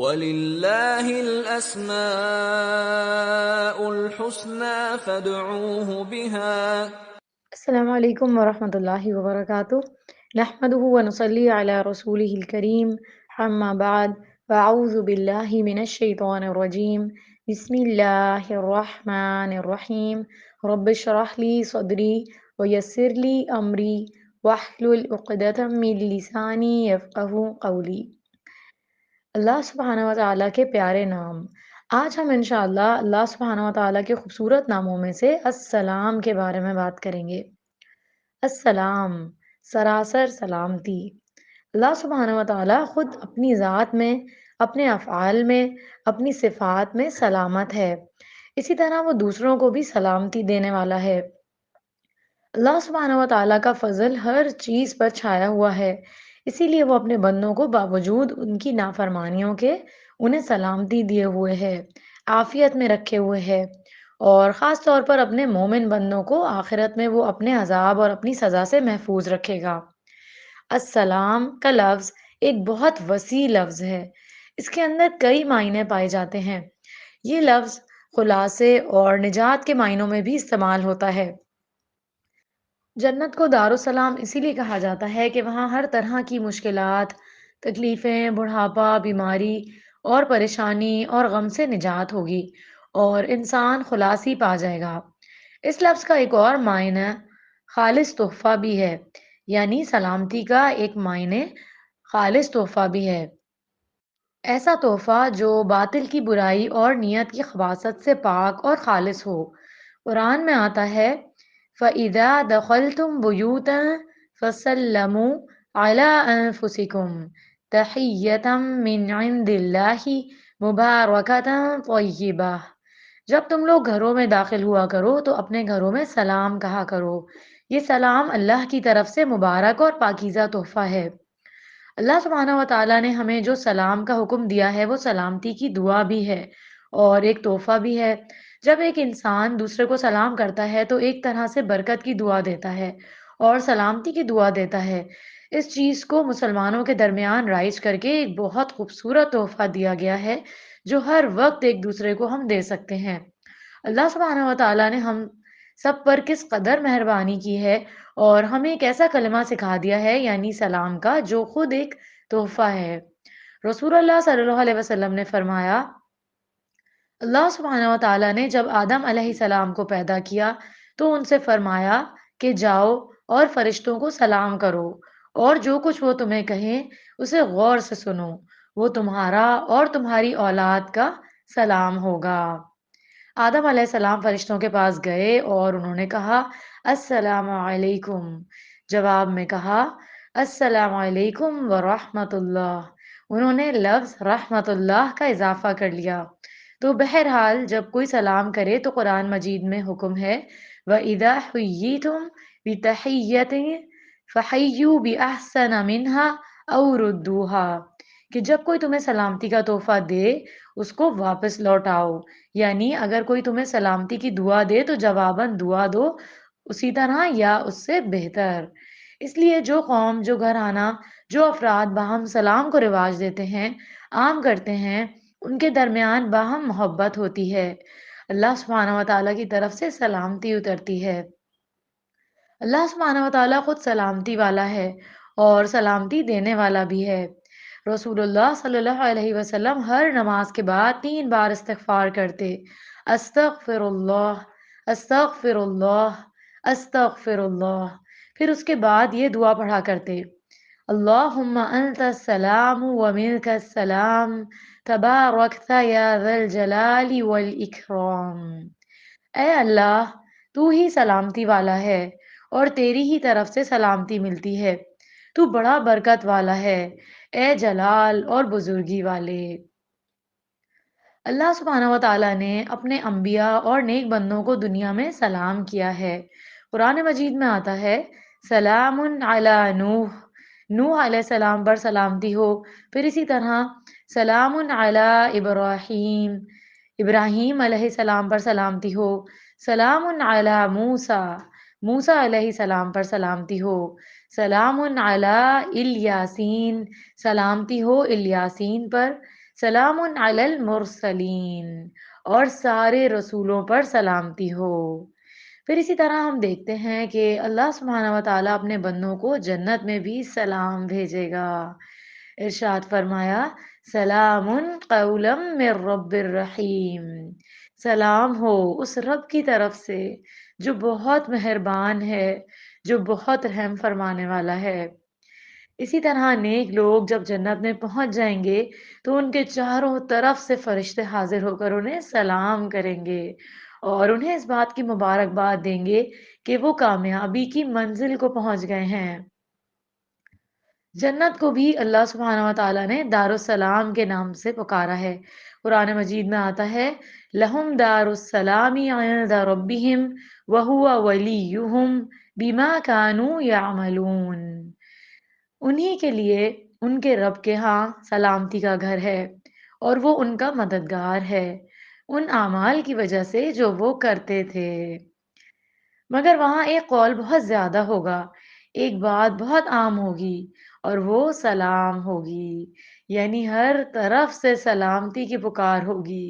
وَلِلَّهِ الْأَسْمَاءُ الْحُسْنَى فَادْعُوهُ بِهَا۔ السلام علیکم ورحمۃ اللہ وبرکاتہ، نحمده ونصلی علی رسولہ الکریم، اما بعد فاعوذ باللہ من الشیطان الرجیم، بسم اللہ الرحمن الرحیم، رب اشرح لی صدری ویسر لی امری واحلل عقدۃ من لسانی یفقہوا قولی۔ اللہ سبحانہ و تعالیٰ کے پیارے نام۔ آج ہم انشاءاللہ اللہ سبحانہ و تعالیٰ کے خوبصورت ناموں میں سے السلام کے بارے میں بات کریں گے۔ السلام، سراسر سلامتی۔ اللہ سبحانہ و تعالیٰ خود اپنی ذات میں، اپنے افعال میں، اپنی صفات میں سلامت ہے، اسی طرح وہ دوسروں کو بھی سلامتی دینے والا ہے۔ اللہ سبحانہ و تعالیٰ کا فضل ہر چیز پر چھایا ہوا ہے، اسی لیے وہ اپنے بندوں کو باوجود ان کی نافرمانیوں کے انہیں سلامتی دیے ہوئے ہے، عافیت میں رکھے ہوئے ہے، اور خاص طور پر اپنے مومن بندوں کو آخرت میں وہ اپنے عذاب اور اپنی سزا سے محفوظ رکھے گا۔ السلام کا لفظ ایک بہت وسیع لفظ ہے، اس کے اندر کئی معنی پائے جاتے ہیں۔ یہ لفظ خلاصے اور نجات کے معنوں میں بھی استعمال ہوتا ہے۔ جنت کو دارالسلام اسی لیے کہا جاتا ہے کہ وہاں ہر طرح کی مشکلات، تکلیفیں، بڑھاپا، بیماری اور پریشانی اور غم سے نجات ہوگی اور انسان خلاصی پا جائے گا۔ اس لفظ کا ایک اور معنی خالص تحفہ بھی ہے، یعنی سلامتی کا ایک معنی خالص تحفہ بھی ہے، ایسا تحفہ جو باطل کی برائی اور نیت کی خباثت سے پاک اور خالص ہو۔ قرآن میں آتا ہے فَإِذَا دَخَلْتُمْ بُيُوتًا فَسَلَّمُوا عَلَىٰ أَنفُسِكُمْ تَحِيَّةً مِّنْ عِندِ اللَّهِ مُبَارَكَةً طَيِّبَةً۔ جب تم لوگ گھروں میں داخل ہوا کرو تو اپنے گھروں میں سلام کہا کرو، یہ سلام اللہ کی طرف سے مبارک اور پاکیزہ تحفہ ہے۔ اللہ سبحانہ و تعالیٰ نے ہمیں جو سلام کا حکم دیا ہے وہ سلامتی کی دعا بھی ہے اور ایک تحفہ بھی ہے۔ جب ایک انسان دوسرے کو سلام کرتا ہے تو ایک طرح سے برکت کی دعا دیتا ہے اور سلامتی کی دعا دیتا ہے۔ اس چیز کو مسلمانوں کے درمیان رائج کر کے ایک بہت خوبصورت تحفہ دیا گیا ہے جو ہر وقت ایک دوسرے کو ہم دے سکتے ہیں۔ اللہ سبحانہ و تعالیٰ نے ہم سب پر کس قدر مہربانی کی ہے اور ہمیں ایک ایسا کلمہ سکھا دیا ہے، یعنی سلام کا، جو خود ایک تحفہ ہے۔ رسول اللہ صلی اللہ علیہ وسلم نے فرمایا، اللہ سبحانہ و تعالیٰ نے جب آدم علیہ السلام کو پیدا کیا تو ان سے فرمایا کہ جاؤ اور فرشتوں کو سلام کرو اور جو کچھ وہ تمہیں کہیں اسے غور سے سنو، وہ تمہارا اور تمہاری اولاد کا سلام ہوگا۔ آدم علیہ السلام فرشتوں کے پاس گئے اور انہوں نے کہا السلام علیکم، جواب میں کہا السلام علیکم ورحمۃ اللہ، انہوں نے لفظ رحمت اللہ کا اضافہ کر لیا۔ تو بہرحال جب کوئی سلام کرے تو قرآن مجید میں حکم ہے وَإِذَا حُيِّيتُم بِتَحِيَّةٍ فَحَيُّوا بِأَحْسَنَ مِنْهَا أَوْ رُدُّوهَا، کہ جب کوئی تمہیں سلامتی کا تحفہ دے اس کو واپس لوٹاؤ، یعنی اگر کوئی تمہیں سلامتی کی دعا دے تو جواباً دعا دو اسی طرح یا اس سے بہتر۔ اس لیے جو قوم، جو گھرانہ، جو افراد باہم سلام کو رواج دیتے ہیں، عام کرتے ہیں، ان کے درمیان باہم محبت ہوتی ہے، اللہ سبحانہ و تعالیٰ کی طرف سے سلامتی اترتی ہے۔ اللہ سبحانہ و تعالیٰ خود سلامتی والا ہے اور سلامتی دینے والا بھی ہے۔ رسول اللہ صلی اللہ علیہ وسلم ہر نماز کے بعد 3 بار استغفار کرتے، استغفر اللہ، استغفر اللہ، استغفر اللہ، پھر اس کے بعد یہ دعا پڑھا کرتے اللہم انت السلام ومنک السلام تبارکت یا ذا الجلال والاکرام۔ اے اللہ، تو ہی سلامتی والا ہے اور تیری ہی طرف سے سلامتی ملتی ہے، تو بڑا برکت والا ہے، اے جلال اور بزرگی والے۔ اللہ سبحانہ و تعالیٰ نے اپنے انبیاء اور نیک بندوں کو دنیا میں سلام کیا ہے۔ قرآن مجید میں آتا ہے سلام علی نوح، نوح علیہ السلام پر سلامتی ہو، پھر اسی طرح سلام علی ابراہیم، ابراہیم علیہ السلام پر سلامتی ہو، سلام علی موسیٰ، موسیٰ علیہ السلام پر سلامتی ہو، سلام علی الیاسین، سلامتی ہو الیاسین پر، سلام علی المرسلین، اور سارے رسولوں پر سلامتی ہو۔ پھر اسی طرح ہم دیکھتے ہیں کہ اللہ سبحانہ و تعالیٰ اپنے بندوں کو جنت میں بھی سلام بھیجے گا۔ ارشاد فرمایا، سلام قولا من رب الرحیم، سلام ہو اس رب کی طرف سے جو بہت مہربان ہے، جو بہت رحم فرمانے والا ہے۔ اسی طرح نیک لوگ جب جنت میں پہنچ جائیں گے تو ان کے چاروں طرف سے فرشتے حاضر ہو کر انہیں سلام کریں گے اور انہیں اس بات کی مبارکباد دیں گے کہ وہ کامیابی کی منزل کو پہنچ گئے ہیں۔ جنت کو بھی اللہ سبحانہ و تعالیٰ نے دار السلام کے نام سے پکارا ہے۔ قرآن مجید میں آتا ہے، لہم دار السلام عند ربہم وہو ولیہم بما کانوا یعملون، انہی کے لیے ان کے رب کے ہاں سلامتی کا گھر ہے اور وہ ان کا مددگار ہے ان اعمال کی وجہ سے جو وہ کرتے تھے۔ مگر وہاں ایک قول بہت زیادہ ہوگا، ایک بات بہت عام ہوگی، اور وہ سلام ہوگی، یعنی ہر طرف سے سلامتی کی پکار ہوگی۔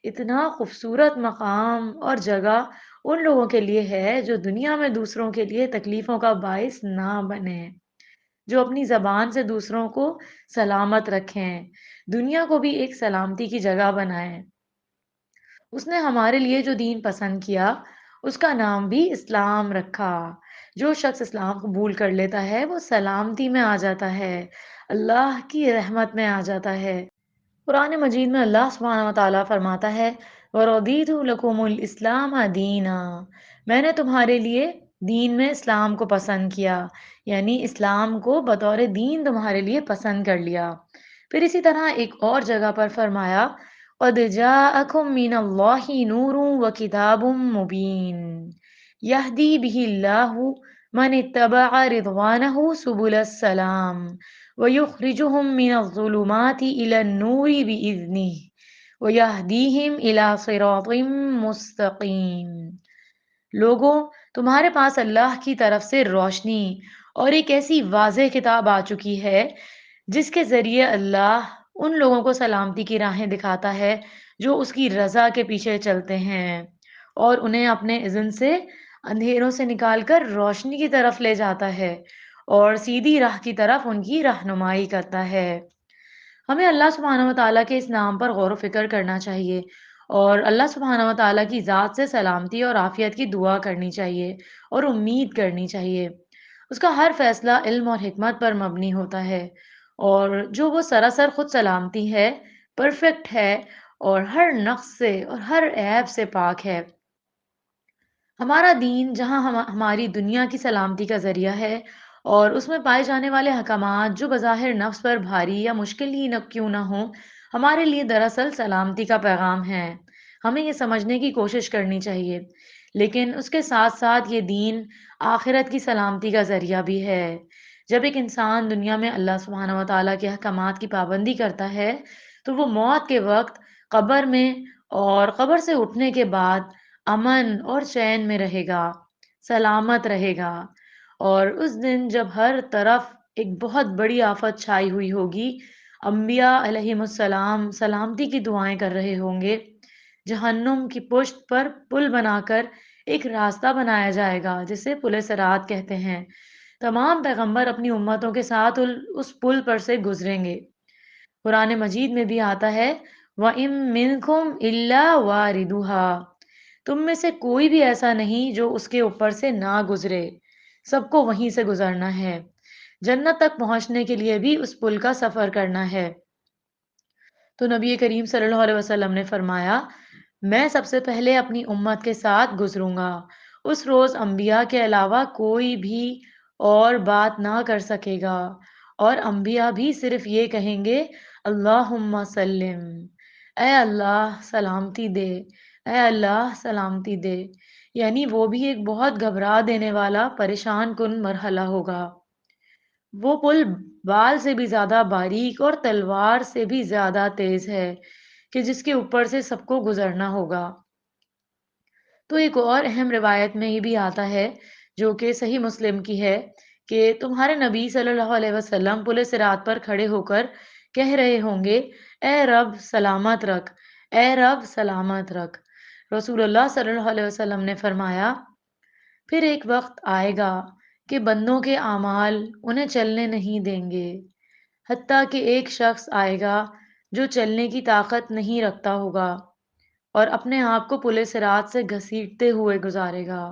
اتنا خوبصورت مقام اور جگہ ان لوگوں کے لیے ہے جو دنیا میں دوسروں کے لیے تکلیفوں کا باعث نہ بنے، جو اپنی زبان سے دوسروں کو سلامت رکھیں، دنیا کو بھی ایک سلامتی کی جگہ بنائیں۔ اس نے ہمارے لیے جو دین پسند کیا اس کا نام بھی اسلام رکھا۔ جو شخص اسلام قبول کر لیتا ہے وہ سلامتی میں آ جاتا ہے، اللہ کی رحمت میں آ جاتا ہے۔ قرآن مجید میں اللہ سبحانہ و تعالیٰ فرماتا ہے، وَرَضِيتُ لَكُمُ الْإِسْلَامَ دِينًا، میں نے تمہارے لیے دین میں اسلام کو پسند کیا، یعنی اسلام کو بطور دین تمہارے لیے پسند کر لیا۔ پھر اسی طرح ایک اور جگہ پر فرمایا، قَدْ جَاءَكُم مِّنَ اللَّهِ نُورٌ وَكِتَابٌ مُّبِينٌ يَهْدِي بِهِ اللَّهُ مَنِ اتَّبَعَ رِضْوَانَهُ سُبُلَ السَّلَامِ وَيُخْرِجُهُم مِّنَ الظُّلُمَاتِ إِلَى النُّورِ بِإِذْنِهِ وَيَهْدِيهِمْ إِلَىٰ صِرَاطٍ مُّسْتَقِيمٍ۔ لوگوں، تمہارے پاس اللہ کی طرف سے روشنی اور ایک ایسی واضح کتاب آ چکی ہے جس کے ذریعے اللہ ان لوگوں کو سلامتی کی راہیں دکھاتا ہے جو اس کی رضا کے پیچھے چلتے ہیں، اور انہیں اپنے اذن سے اندھیروں سے نکال کر روشنی کی طرف لے جاتا ہے اور سیدھی راہ کی طرف ان کی رہنمائی کرتا ہے۔ ہمیں اللہ سبحانہ و تعالیٰ کے اس نام پر غور و فکر کرنا چاہیے اور اللہ سبحانہ و تعالیٰ کی ذات سے سلامتی اور عافیت کی دعا کرنی چاہیے اور امید کرنی چاہیے۔ اس کا ہر فیصلہ علم اور حکمت پر مبنی ہوتا ہے، اور جو وہ سراسر خود سلامتی ہے، پرفیکٹ ہے اور ہر نقص سے اور ہر عیب سے پاک ہے۔ ہمارا دین جہاں ہماری دنیا کی سلامتی کا ذریعہ ہے اور اس میں پائے جانے والے احکامات جو بظاہر نفس پر بھاری یا مشکل ہی نہ کیوں نہ ہوں، ہمارے لیے دراصل سلامتی کا پیغام ہے۔ ہمیں یہ سمجھنے کی کوشش کرنی چاہیے، لیکن اس کے ساتھ ساتھ یہ دین آخرت کی سلامتی کا ذریعہ بھی ہے۔ جب ایک انسان دنیا میں اللہ سبحانہ و تعالیٰ کے احکامات کی پابندی کرتا ہے تو وہ موت کے وقت قبر میں اور قبر سے اٹھنے کے بعد امن اور چین میں رہے گا، سلامت رہے گا۔ اور اس دن جب ہر طرف ایک بہت بڑی آفت چھائی ہوئی ہوگی، انبیاء علیہم السلام سلامتی کی دعائیں کر رہے ہوں گے، جہنم کی پشت پر پل بنا کر ایک راستہ بنایا جائے گا جسے پل صراط کہتے ہیں۔ تمام پیغمبر اپنی امتوں کے ساتھ اس پل پر سے گزریں گے۔ قرآن مجید میں بھی آتا ہے، وَإِن مِّنكُمْ إِلَّا وَارِدُهَا، تم میں سے کوئی بھی ایسا نہیں جو اس کے اوپر سے نہ گزرے، سب کو وہیں سے گزرنا ہے۔ جنت تک پہنچنے کے لیے بھی اس پل کا سفر کرنا ہے۔ تو نبی کریم صلی اللہ علیہ وسلم نے فرمایا، میں سب سے پہلے اپنی امت کے ساتھ گزروں گا۔ اس روز انبیاء کے علاوہ کوئی بھی اور بات نہ کر سکے گا، اور انبیاء بھی صرف یہ کہیں گے، اللہم سلم، اے اللہ سلامتی دے، اے اللہ سلامتی دے۔ یعنی وہ بھی ایک بہت گھبرا دینے والا پریشان کن مرحلہ ہوگا۔ وہ پل بال سے بھی زیادہ باریک اور تلوار سے بھی زیادہ تیز ہے کہ جس کے اوپر سے سب کو گزرنا ہوگا۔ تو ایک اور اہم روایت میں یہ بھی آتا ہے جو کہ صحیح مسلم کی ہے کہ تمہارے نبی صلی اللہ علیہ وسلم پل صراط پر کھڑے ہو کر کہہ رہے ہوں گے، اے رب سلامت رکھ، اے رب سلامت رکھ۔ رسول اللہ صلی اللہ علیہ وسلم نے فرمایا، پھر ایک وقت آئے گا کہ بندوں کے اعمال انہیں چلنے نہیں دیں گے، حتیٰ کہ ایک شخص آئے گا جو چلنے کی طاقت نہیں رکھتا ہوگا اور اپنے آپ کو پل صراط سے گھسیٹتے ہوئے گزارے گا۔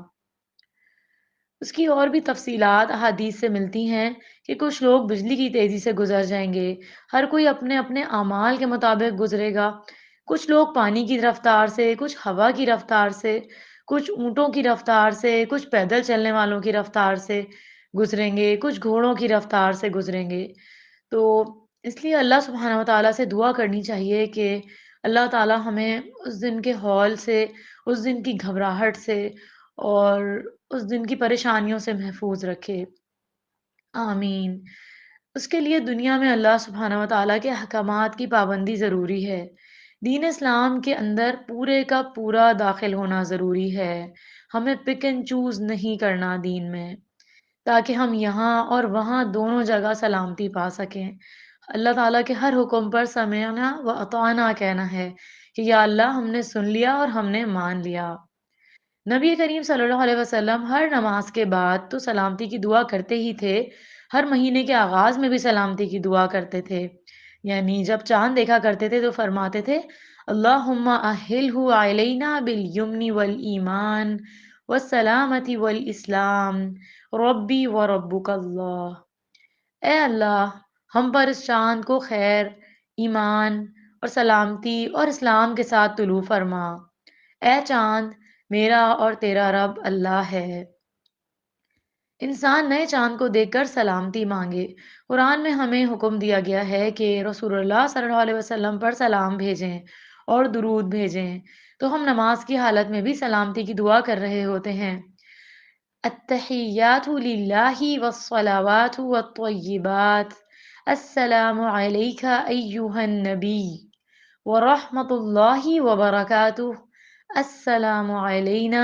اس کی اور بھی تفصیلات احادیث سے ملتی ہیں کہ کچھ لوگ بجلی کی تیزی سے گزر جائیں گے، ہر کوئی اپنے اپنے اعمال کے مطابق گزرے گا، کچھ لوگ پانی کی رفتار سے، کچھ ہوا کی رفتار سے، کچھ اونٹوں کی رفتار سے، کچھ پیدل چلنے والوں کی رفتار سے گزریں گے، کچھ گھوڑوں کی رفتار سے گزریں گے۔ تو اس لیے اللہ سبحانہ و تعالیٰ سے دعا کرنی چاہیے کہ اللہ تعالیٰ ہمیں اس دن کے ہول سے، اس دن کی گھبراہٹ سے اور اس دن کی پریشانیوں سے محفوظ رکھے۔ آمین۔ اس کے لیے دنیا میں اللہ سبحانہ و تعالیٰ کے احکامات کی پابندی ضروری ہے۔ دین اسلام کے اندر پورے کا پورا داخل ہونا ضروری ہے۔ ہمیں پک اینڈ چوز نہیں کرنا دین میں، تاکہ ہم یہاں اور وہاں دونوں جگہ سلامتی پا سکیں۔ اللہ تعالیٰ کے ہر حکم پر سمعنا و اطعنا کہنا ہے کہ یا اللہ ہم نے سن لیا اور ہم نے مان لیا۔ نبی کریم صلی اللہ علیہ وسلم ہر نماز کے بعد تو سلامتی کی دعا کرتے ہی تھے، ہر مہینے کے آغاز میں بھی سلامتی کی دعا کرتے تھے۔ یعنی جب چاند دیکھا کرتے تھے تو فرماتے تھے، اللہم اہلہ علینا بالیمن والایمان والسلامت والاسلام ربی و ربک اللہ۔ اے اللہ ہم پر اس چاند کو خیر، ایمان اور سلامتی اور اسلام کے ساتھ طلوع فرما۔ اے چاند میرا اور تیرا رب اللہ ہے۔ انسان نئے چاند کو دیکھ کر سلامتی مانگے۔ قرآن میں ہمیں حکم دیا گیا ہے کہ رسول اللہ صلی اللہ علیہ وسلم پر سلام بھیجیں اور درود بھیجیں، تو ہم نماز کی حالت میں بھی سلامتی کی دعا کر رہے ہوتے ہیں۔ التحیات للہ والصلوات والطیبات السلام علیک ایہا النبی ورحمۃ اللہ وبرکاتہ، السلام علینا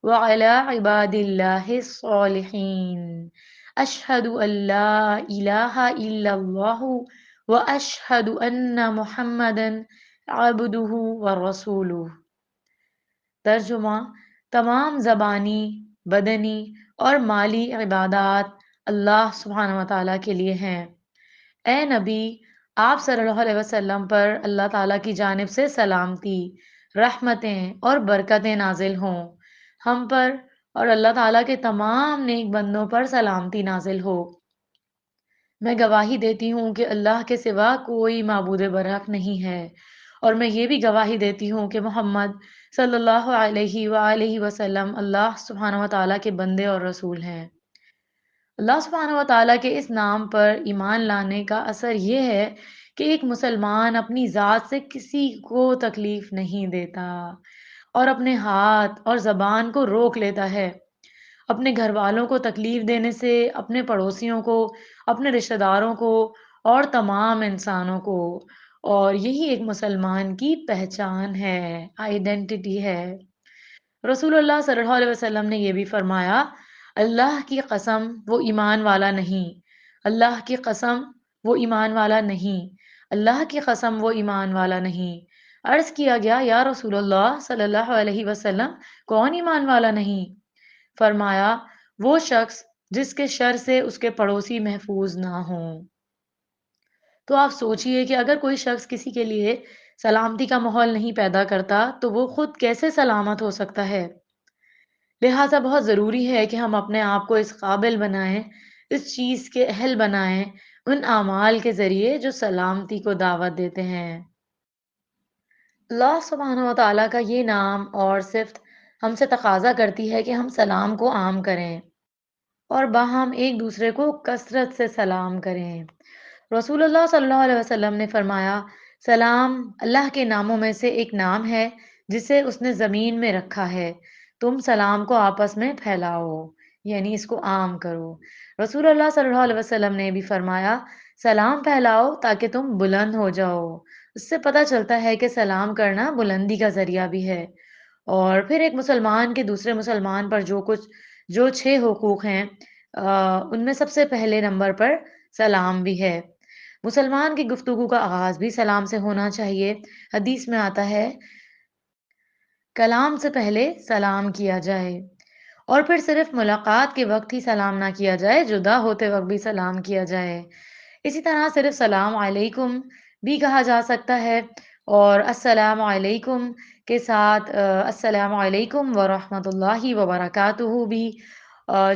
وعلی عباد اللہ الصالحین، اشہد ان لا الہ الا اللہ واشہد ان محمدا عبدہ ورسولہ۔ ترجمہ: تمام زبانی، بدنی اور مالی عبادات اللہ سبحانہ و تعالیٰ کے لیے ہیں۔ اے نبی، آپ صلی اللہ علیہ وسلم پر اللہ تعالیٰ کی جانب سے سلامتی، رحمتیں اور برکتیں نازل ہوں۔ ہم پر اور اللہ تعالیٰ کے تمام نیک بندوں پر سلامتی نازل ہو۔ میں گواہی دیتی ہوں کہ اللہ کے سوا کوئی معبود برحق نہیں ہے، اور میں یہ بھی گواہی دیتی ہوں کہ محمد صلی اللہ علیہ وآلہ وسلم اللہ سبحانہ و تعالیٰ کے بندے اور رسول ہیں۔ اللہ سبحانہ و تعالیٰ کے اس نام پر ایمان لانے کا اثر یہ ہے کہ ایک مسلمان اپنی ذات سے کسی کو تکلیف نہیں دیتا اور اپنے ہاتھ اور زبان کو روک لیتا ہے، اپنے گھر والوں کو تکلیف دینے سے، اپنے پڑوسیوں کو، اپنے رشتہ داروں کو اور تمام انسانوں کو۔ اور یہی ایک مسلمان کی پہچان ہے، آئیڈینٹی ہے۔ رسول اللہ صلی اللہ علیہ وسلم نے یہ بھی فرمایا، اللہ کی قسم وہ ایمان والا نہیں، اللہ کی قسم وہ ایمان والا نہیں، اللہ کی قسم وہ ایمان والا نہیں۔ عرض کیا گیا، یا رسول اللہ صلی اللہ علیہ وسلم، کون ایمان والا نہیں؟ فرمایا، وہ شخص جس کے شر سے اس کے پڑوسی محفوظ نہ ہوں۔ تو آپ سوچئے کہ اگر کوئی شخص کسی کے لیے سلامتی کا ماحول نہیں پیدا کرتا تو وہ خود کیسے سلامت ہو سکتا ہے؟ لہٰذا بہت ضروری ہے کہ ہم اپنے آپ کو اس قابل بنائیں، اس چیز کے اہل بنائیں، ان اعمال کے ذریعے جو سلامتی کو دعوت دیتے ہیں۔ اللہ سبحانہ و تعالیٰ کا یہ نام اور صفت ہم سے تقاضا کرتی ہے کہ ہم سلام کو عام کریں اور باہم ایک دوسرے کو کثرت سے سلام کریں۔ رسول اللہ صلی اللہ علیہ وسلم نے فرمایا، سلام اللہ کے ناموں میں سے ایک نام ہے جسے اس نے زمین میں رکھا ہے، تم سلام کو آپس میں پھیلاؤ، یعنی اس کو عام کرو۔ رسول اللہ صلی اللہ علیہ وسلم نے بھی فرمایا، سلام پھیلاؤ تاکہ تم بلند ہو جاؤ۔ اس سے پتہ چلتا ہے کہ سلام کرنا بلندی کا ذریعہ بھی ہے۔ اور پھر ایک مسلمان کے دوسرے مسلمان پر جو 6 حقوق ہیں، ان میں سب سے پہلے نمبر پر سلام بھی ہے۔ مسلمان کی گفتگو کا آغاز بھی سلام سے ہونا چاہیے۔ حدیث میں آتا ہے کلام سے پہلے سلام کیا جائے، اور پھر صرف ملاقات کے وقت ہی سلام نہ کیا جائے، جدا ہوتے وقت بھی سلام کیا جائے۔ اسی طرح صرف سلام علیکم بھی کہا جا سکتا ہے، اور السلام علیکم کے ساتھ السلام علیکم ورحمۃ اللہ وبرکاتہ بھی،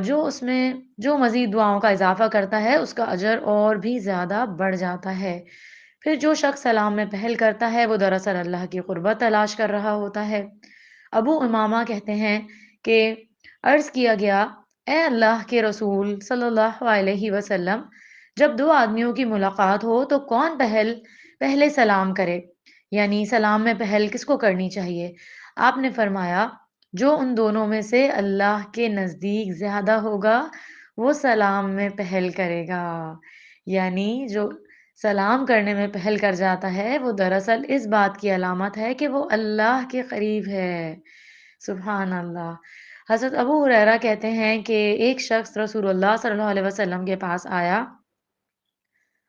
جو اس میں جو مزید دعاؤں کا اضافہ کرتا ہے اس کا اجر اور بھی زیادہ بڑھ جاتا ہے۔ پھر جو شخص سلام میں پہل کرتا ہے وہ دراصل اللہ کی قربت تلاش کر رہا ہوتا ہے۔ ابو امامہ کہتے ہیں کہ عرض کیا گیا، اے اللہ کے رسول صلی اللہ علیہ وسلم، جب دو آدمیوں کی ملاقات ہو تو کون پہلے سلام کرے؟ یعنی سلام میں پہل کس کو کرنی چاہیے؟ آپ نے فرمایا جو ان دونوں میں سے اللہ کے نزدیک زیادہ ہوگا وہ سلام میں پہل کرے گا۔ یعنی جو سلام کرنے میں پہل کر جاتا ہے وہ دراصل اس بات کی علامت ہے کہ وہ اللہ کے قریب ہے۔ سبحان اللہ۔ حضرت ابو ہریرہ کہتے ہیں کہ ایک شخص رسول اللہ صلی اللہ علیہ وسلم کے پاس آیا۔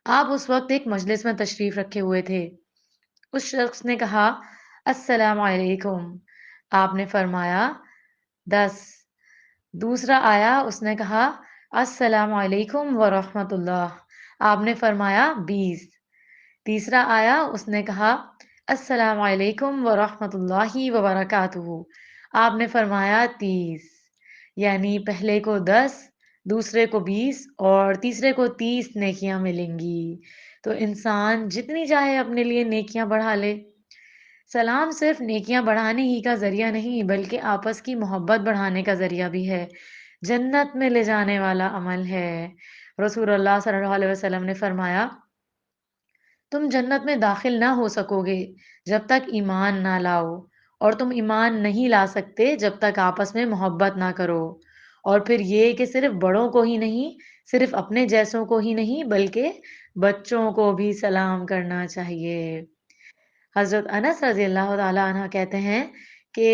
آپ اس وقت ایک مجلس میں تشریف رکھے ہوئے تھے۔ اس شخص نے کہا السلام علیکم، آپ نے فرمایا 10۔ دوسرا آیا، اس نے کہا السلام علیکم ورحمۃ اللہ، آپ نے فرمایا 20۔ تیسرا آیا، اس نے کہا السلام علیکم ورحمۃ اللہ وبرکاتہ، آپ نے فرمایا 30۔ یعنی پہلے کو 10، دوسرے کو 20 اور تیسرے کو 30 نیکیاں ملیں گی۔ تو انسان جتنی چاہے اپنے لیے نیکیاں بڑھا لے۔ سلام صرف نیکیاں بڑھانے ہی کا ذریعہ نہیں بلکہ آپس کی محبت بڑھانے کا ذریعہ بھی ہے، جنت میں لے جانے والا عمل ہے۔ رسول اللہ صلی اللہ علیہ وسلم نے فرمایا تم جنت میں داخل نہ ہو سکو گے جب تک ایمان نہ لاؤ، اور تم ایمان نہیں لا سکتے جب تک آپس میں محبت نہ کرو۔ اور پھر یہ کہ صرف بڑوں کو ہی نہیں، صرف اپنے جیسوں کو ہی نہیں بلکہ بچوں کو بھی سلام کرنا چاہیے۔ حضرت انس رضی اللہ تعالیٰ عنہ کہتے ہیں کہ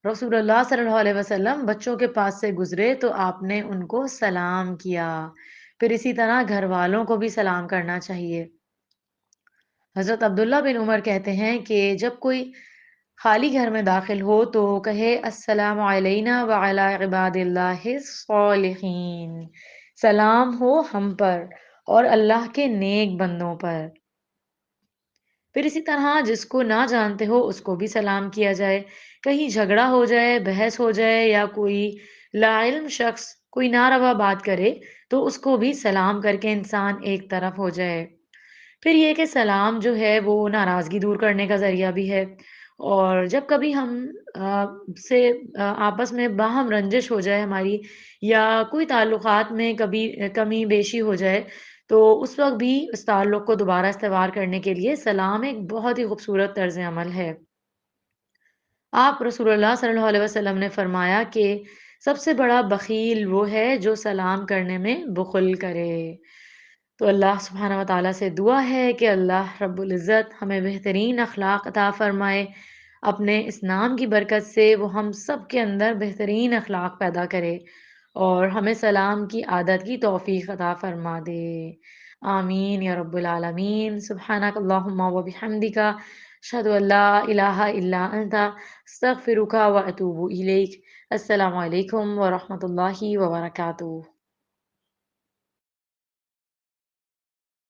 رسول اللہ صلی اللہ علیہ وسلم بچوں کے پاس سے گزرے تو آپ نے ان کو سلام کیا۔ پھر اسی طرح گھر والوں کو بھی سلام کرنا چاہیے۔ حضرت عبداللہ بن عمر کہتے ہیں کہ جب کوئی خالی گھر میں داخل ہو تو کہے السلام علینا وعلی عباد اللہ الصالحین، سلام ہو ہم پر اور اللہ کے نیک بندوں پر۔ پھر اسی طرح جس کو نہ جانتے ہو اس کو بھی سلام کیا جائے۔ کہیں جھگڑا ہو جائے، بحث ہو جائے یا کوئی لا علم شخص کوئی ناروا بات کرے تو اس کو بھی سلام کر کے انسان ایک طرف ہو جائے۔ پھر یہ کہ سلام جو ہے وہ ناراضگی دور کرنے کا ذریعہ بھی ہے، اور جب کبھی ہم سے آپس میں باہم رنجش ہو جائے ہماری، یا کوئی تعلقات میں کبھی کمی بیشی ہو جائے، تو اس وقت بھی اس تعلق کو دوبارہ استوار کرنے کے لیے سلام ایک بہت ہی خوبصورت طرز عمل ہے۔ آپ رسول اللہ صلی اللہ علیہ وسلم نے فرمایا کہ سب سے بڑا بخیل وہ ہے جو سلام کرنے میں بخل کرے۔ تو اللہ سبحانہ و تعالیٰ سے دعا ہے کہ اللہ رب العزت ہمیں بہترین اخلاق عطا فرمائے، اپنے اس نام کی برکت سے وہ ہم سب کے اندر بہترین اخلاق پیدا کرے اور ہمیں سلام کی عادت کی توفیق عطا فرما دے۔ آمین یا رب العالمین۔ سبحانک اللہم و بحمدک، اشہد ان لا الہ الا انت، استغفرک و اتوب الیک۔ السلام علیکم ورحمۃ اللہ وبرکاتہ۔